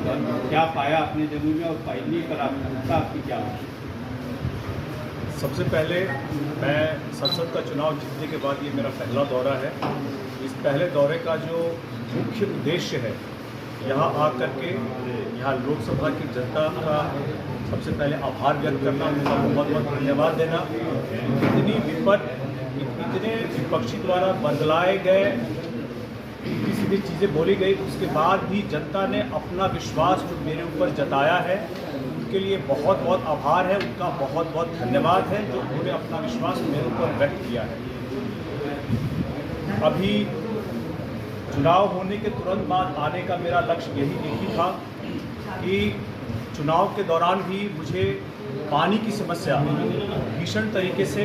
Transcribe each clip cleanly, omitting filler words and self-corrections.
क्या पाया आपने जमुई में और पहली प्राथमिकता आपकी क्या है? सबसे पहले मैं संसद का चुनाव जीतने के बाद ये मेरा पहला दौरा है। इस पहले दौरे का जो मुख्य उद्देश्य है, यहाँ आकर के यहाँ लोकसभा की जनता का सबसे पहले आभार व्यक्त करना, उनका बहुत बहुत धन्यवाद देना। इतने विपक्षी द्वारा बदलाए गए सीधी चीज़ें बोली गई, उसके बाद भी जनता ने अपना विश्वास जो मेरे ऊपर जताया है, उनके लिए बहुत बहुत आभार है, उनका बहुत बहुत धन्यवाद है जो उन्होंने अपना विश्वास मेरे ऊपर व्यक्त किया है। अभी चुनाव होने के तुरंत बाद आने का मेरा लक्ष्य एक ही था कि चुनाव के दौरान भी मुझे पानी की समस्या भीषण तरीके से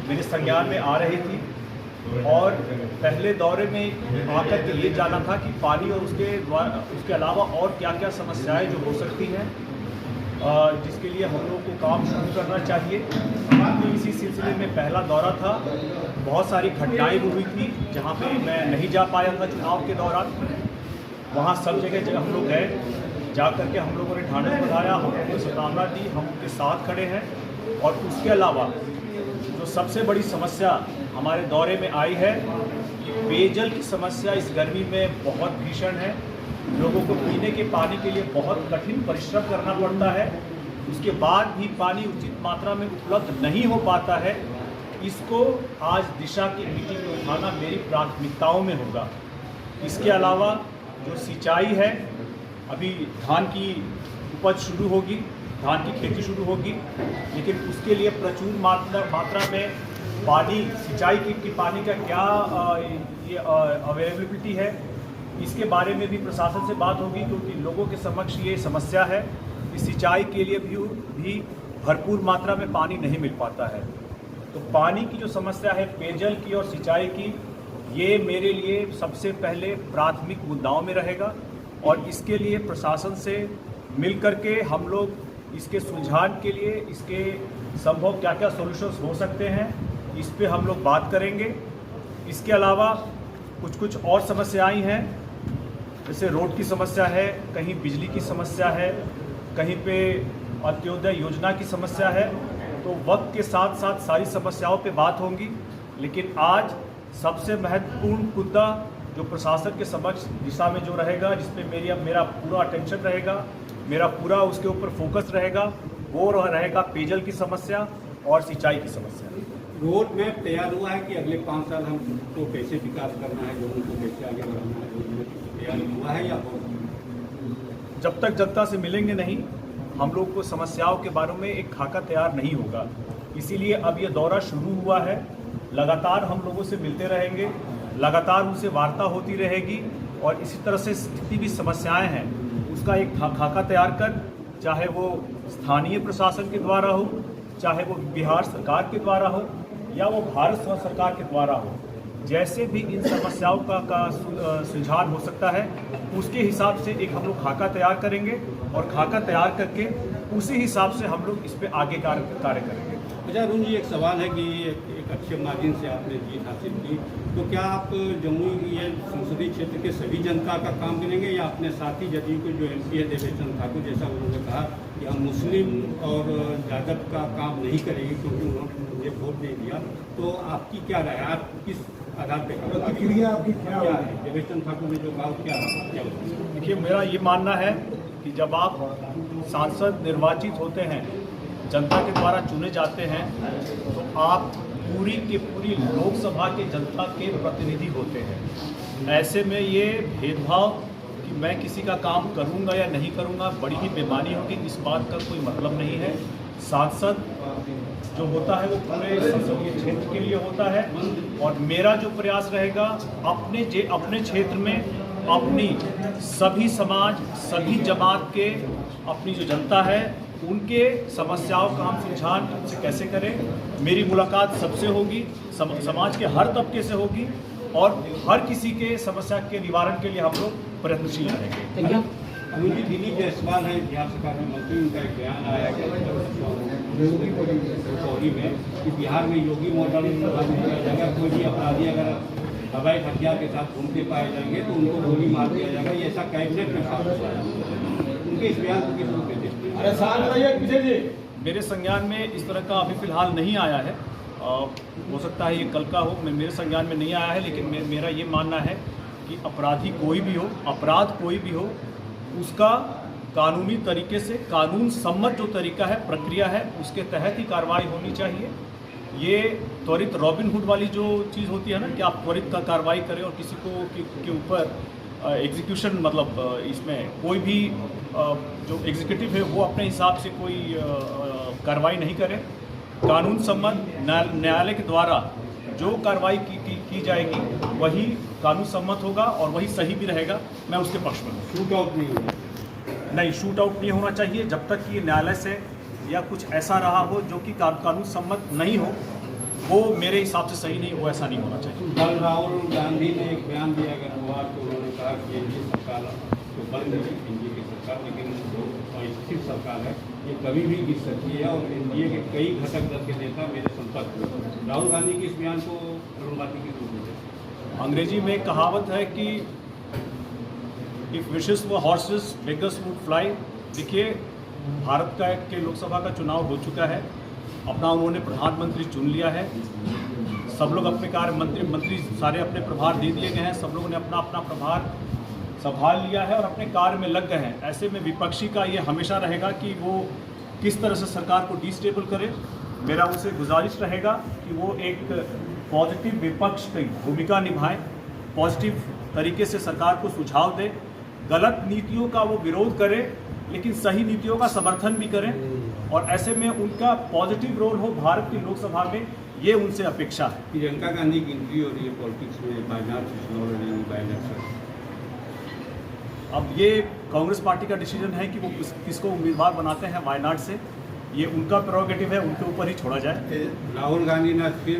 मेरे संज्ञान में आ रही थी और पहले दौरे में आकर के ये जाना था कि पानी और उसके अलावा और क्या क्या समस्याएं जो हो सकती हैं, जिसके लिए हम लोग को काम शुरू करना चाहिए। इसी सिलसिले में पहला दौरा था। बहुत सारी घटनाएं भी हुई थी जहां पे मैं नहीं जा पाया था चुनाव के दौरान। वहां सब जगह हम लोग गए, जा कर के हम लोगों ने ढांढस बंधाया, हम लोगों को सतावना दी, हम उनके साथ खड़े हैं। और उसके अलावा जो सबसे बड़ी समस्या हमारे दौरे में आई है कि पेयजल की समस्या इस गर्मी में बहुत भीषण है। लोगों को पीने के पानी के लिए बहुत कठिन परिश्रम करना पड़ता है, उसके बाद भी पानी उचित मात्रा में उपलब्ध नहीं हो पाता है। इसको आज दिशा की मीटिंग में उठाना मेरी प्राथमिकताओं में होगा। इसके अलावा जो सिंचाई है, अभी धान की उपज शुरू होगी, धान की खेती शुरू होगी, लेकिन उसके लिए प्रचुर मात्रा में पानी, सिंचाई की पानी का क्या ये अवेलेबिलिटी है, इसके बारे में भी प्रशासन से बात होगी, क्योंकि लोगों के समक्ष ये समस्या है कि सिंचाई के लिए भी भरपूर मात्रा में पानी नहीं मिल पाता है। तो पानी की जो समस्या है, पेयजल की और सिंचाई की, ये मेरे लिए सबसे पहले प्राथमिक मुद्दाओं में रहेगा और इसके लिए प्रशासन से मिल करके हम लोग इसके सुलझान के लिए इसके संभव क्या क्या सॉल्यूशंस हो सकते हैं, इस पे हम लोग बात करेंगे। इसके अलावा कुछ और समस्याएं हैं, जैसे रोड की समस्या है, कहीं बिजली की समस्या है, कहीं पे अंत्योदय योजना की समस्या है। तो वक्त के साथ साथ सारी समस्याओं पे बात होंगी, लेकिन आज सबसे महत्वपूर्ण मुद्दा जो प्रशासन के समक्ष दिशा में जो रहेगा, जिसपे मेरा पूरा अटेंशन रहेगा, मेरा पूरा उसके ऊपर फोकस रहेगा, वो रहेगा पेयजल की समस्या और सिंचाई की समस्या। रोड मैप तैयार हुआ है कि अगले 5 साल हमको कैसे विकास करना है, लोगों को कैसे आगे बढ़ाना है, रोड मैप तैयार हुआ है या हो? जब तक जनता से मिलेंगे नहीं, हम लोग को समस्याओं के बारे में एक खाका तैयार नहीं होगा। इसीलिए अब ये दौरा शुरू हुआ है, लगातार हम लोगों से मिलते रहेंगे, लगातार उनसे वार्ता होती रहेगी और इसी तरह से जितनी भी समस्याएं हैं उसका एक खाका तैयार कर, चाहे वो स्थानीय प्रशासन के द्वारा हो, चाहे वो बिहार सरकार के द्वारा हो या वो भारत सरकार के द्वारा हो, जैसे भी इन समस्याओं का सुलझाव हो सकता है, उसके हिसाब से एक हम लोग खाका तैयार करेंगे और खाका तैयार करके उसी हिसाब से हम लोग इस पे आगे कार्य करेंगे। अच्छा अरुण जी, एक सवाल है कि एक अच्छे मार्जिन से आपने जीत हासिल की, तो क्या आप जमुई ये संसदीय क्षेत्र के सभी जनता का काम करेंगे या अपने साथी जदयू के जो एमपी है देवेचंद ठाकुर, जैसा उन्होंने कहा कि हम मुस्लिम और यादव का काम नहीं करेंगे क्योंकि उन्होंने मुझे वोट नहीं दिया, तो आपकी क्या राय है, आप किस आधार पर प्रतिक्रिया आपकी क्या है? देवेचंद ठाकुर ने जो कहा क्या? देखिए, मेरा ये मानना है कि जब आप सांसद निर्वाचित होते हैं, जनता के द्वारा चुने जाते हैं, तो आप पूरी की पूरी लोकसभा के जनता के प्रतिनिधि होते हैं। ऐसे में ये भेदभाव कि मैं किसी का काम करूंगा या नहीं करूंगा, बड़ी ही बेमानी होगी, इस बात का कोई मतलब नहीं है। सांसद जो होता है वो पूरे संसदीय क्षेत्र के लिए होता है और मेरा जो प्रयास रहेगा अपने क्षेत्र में अपनी सभी समाज, सभी जमात के, अपनी जो जनता है उनके समस्याओं का हम सुलझान से कैसे करें। मेरी मुलाकात सबसे होगी, समाज के हर तबके से होगी और हर किसी के समस्या के निवारण के लिए हम लोग प्रयत्नशील रहेंगे। अरुण जी, दिलीप जायसवाल है बिहार सरकार में मंत्री, उनका एक बयान आया पौड़ी में कि बिहार में योगी मॉडल लागू किया जाएगा, कोई भी अपराधी अगर अवैध हथियार के साथ घूमते पाए जाएंगे तो उनको गोली मार दिया जाएगा, ये ऐसा कैबिनेट में साफ हुआ है। उनके इस बयान को किस रूप में देखते हैं? अरे साल बताइए पीछे जी। मेरे संज्ञान में इस तरह का अभी फिलहाल नहीं आया है। हो सकता है ये कल का हो, मेरे संज्ञान में नहीं आया है, लेकिन मेरा ये मानना है कि अपराधी कोई भी हो, अपराध कोई भी हो, उसका कानूनी तरीके से, कानून सम्मत जो तरीका है, प्रक्रिया है, उसके तहत ही कार्रवाई होनी चाहिए। ये त्वरित रॉबिन हुड वाली जो चीज़ होती है ना कि आप त्वरित का कार्रवाई करें और किसी को के ऊपर एग्जीक्यूशन, मतलब इसमें कोई भी जो एग्जीक्यूटिव है वो अपने हिसाब से कोई कार्रवाई नहीं करे। कानून सम्मत न्यायालय के द्वारा जो कार्रवाई की जाएगी वही कानून सम्मत होगा और वही सही भी रहेगा। मैं उसके पक्ष में हूँ। शूट आउट नहीं होगा? नहीं, शूट आउट नहीं होना चाहिए जब तक कि ये न्यायालय से या कुछ ऐसा रहा हो जो कि कानून सम्मत नहीं हो, वो मेरे हिसाब से सही नहीं हो, ऐसा नहीं होना चाहिए। कल राहुल गांधी ने एक बयान दिया गया, तो उन्होंने कहा कि एनडीए सरकार तो बन गई, एनडीए की सरकार, लेकिन जो स्थिर सरकार है ये कभी भी गिर सकती है और एनडीए के कई घटक दल के नेता मेरे संपर्क में। राहुल गांधी के इस बयान को अरुण बाती की रूप में अंग्रेजी में एक कहावत है कि इफ़ विशेस व हॉर्सेस बेगर्स वुड फ्लाई। देखिए, भारत के लोकसभा का चुनाव हो चुका है, अपना उन्होंने प्रधानमंत्री चुन लिया है, सब लोग अपने मंत्री सारे अपने प्रभार दे दिए गए हैं, सब लोगों ने अपना अपना प्रभार संभाल लिया है और अपने कार्य में लग गए हैं। ऐसे में विपक्षी का ये हमेशा रहेगा कि वो किस तरह से सरकार को डिस्टेबल करे। मेरा उनसे गुजारिश रहेगा कि वो एक पॉजिटिव विपक्ष की भूमिका निभाएं, पॉजिटिव तरीके से सरकार को सुझाव दें, गलत नीतियों का वो विरोध करें लेकिन सही नीतियों का समर्थन भी करें, और ऐसे में उनका पॉजिटिव रोल हो भारत की लोकसभा में, ये उनसे अपेक्षा है। प्रियंका गांधी की एंट्री हो रही है पॉलिटिक्स में, वायनाड से चुनाव लड़ेंगी, वायनाड से। अब ये कांग्रेस पार्टी का डिसीजन है कि वो किसको उम्मीदवार बनाते हैं वायनाड से, ये उनका प्रेरोगेटिव है, उनके ऊपर ही छोड़ा जाए। राहुल गांधी ने फिर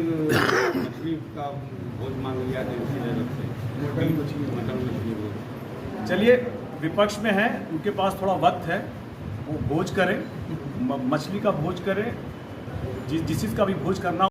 मछली का भोज मांग लिया था इसी तरफ से, मटन मछली भोज। चलिए, विपक्ष में है, उनके पास थोड़ा वक्त है, वो भोज करें, मछली का भोज करें, जिस चीज़ का भी भोज करना